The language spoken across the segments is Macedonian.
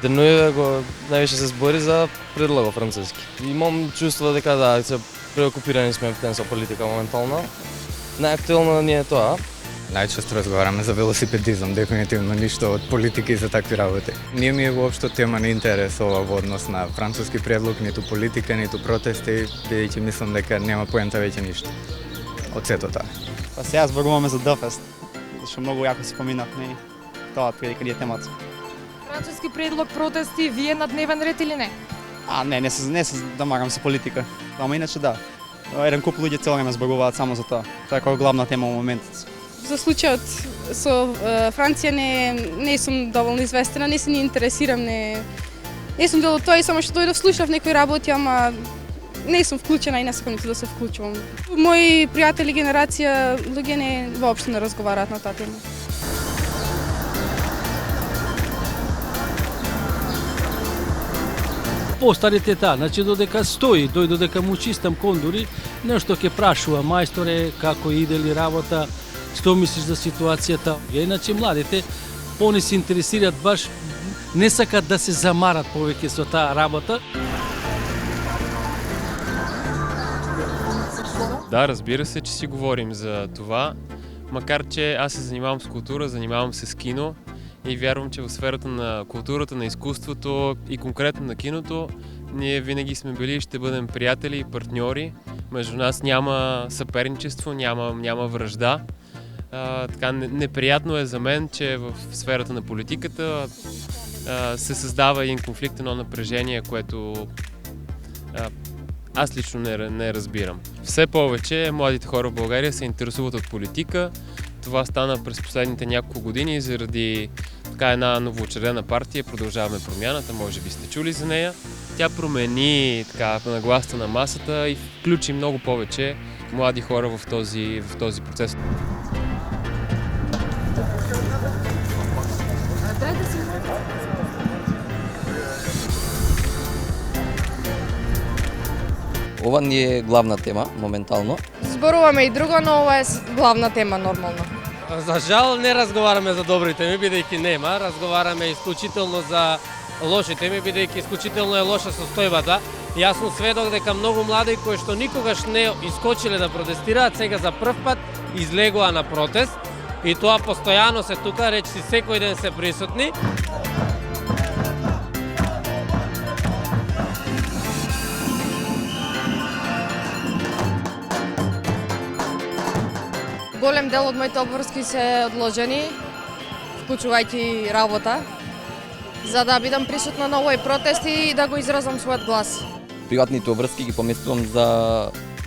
Денуиве го највише се збори за предлогот француски. Имам чувство дека да, се преокупирани сме со политика моментално. Најактуелно ни е тоа. Најчесто разговараме за велосипедизам, дефинитивно ништо од политика и за такви работи. Ние ми е воопшто тема на интерес ова во однос на француски предлог, ниту политика, ниту протести, бидејќи мислам дека нема поента веќе ништо од сето тоа. Па сега зборуваме за ДФЕСТ, зашто многу јако се поминавме и тоа прилика ни е темата. Француски предлог, протести, вие на дневен ред или не? Не се дамарам со политика. Ама иначе да. Еден куп луѓе цело време зборуваат само за тоа. Тоа е како главна тема во моментот. За случајот со Франција не сум доволно известена, не се ни интересирам, не сум дел од тоа и само што дојдов слушав некои работи, ама не сум вклучена и не сакам ниту да се вклучувам. Мои пријатели генерација луѓе воопшто не разговараат на таа тема. Постарите таа, значи додека стои, додека му чистам кондури, нешто ќе прашува мајсторе како иде ли работа, што мислиш за ситуацијата. Иначе младите они се интересираат баш, не сакат да се замарат повеќе со таа работа. Да, разбира се, че си говорим за това, макар че аз се занимавам с култура, занимавам се с кино и вярвам, че в сферата на културата, на изкуството и конкретно на киното, ние винаги сме били и ще бъдем приятели и партньори. Между нас няма съперничество, няма вражда. Така неприятно е за мен, че в сферата на политиката се създава един конфликт, едно напрежение, което аз лично не разбирам. Все повече младите хора в България се интересуват от политика. Това стана през последните няколко години заради една новоучредена партия „Продължаваме промяната“, може би сте чули за нея. Тя промени нагласата на масата и включи много повече млади хора в този процес. Ова не е главна тема моментално. Зборуваме и друго, но ова е главна тема нормално. За жал не разговараме за добри теми, бидејќи нема, разговараме исклучително за лоши теми, бидејќи исклучително е лоша состојбата. Јас сум сведок дека многу млади кои што никогаш не искочиле да протестираат, сега за прв пат излегува на протест и тоа постојано се тука, речиси секој ден се присутни. Голем дел од моите обврски се одложени, вклучувајќи работа, за да бидам присутна на овој протест и да го изразам својот глас. Приватните обврски ги поместувам за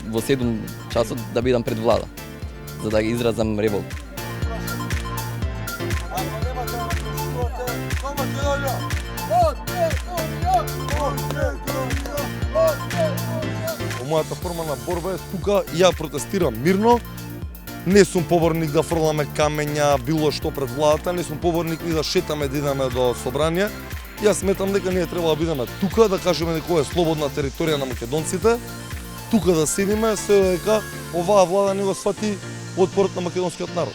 во 7 часот да бидам пред влада, за да ги изразам револт. Мојата форма на борба е тука, ја протестирам мирно. Не сум поборник да фрламе камења, било што пред владата, не сум поборник ни да шетаме да идеме до собрание. Јас сметам дека ние треба да бидеме тука, да кажеме дека е слободна територија на македонците, тука да седиме, се дека оваа влада не го свати отпорот на македонскиот народ.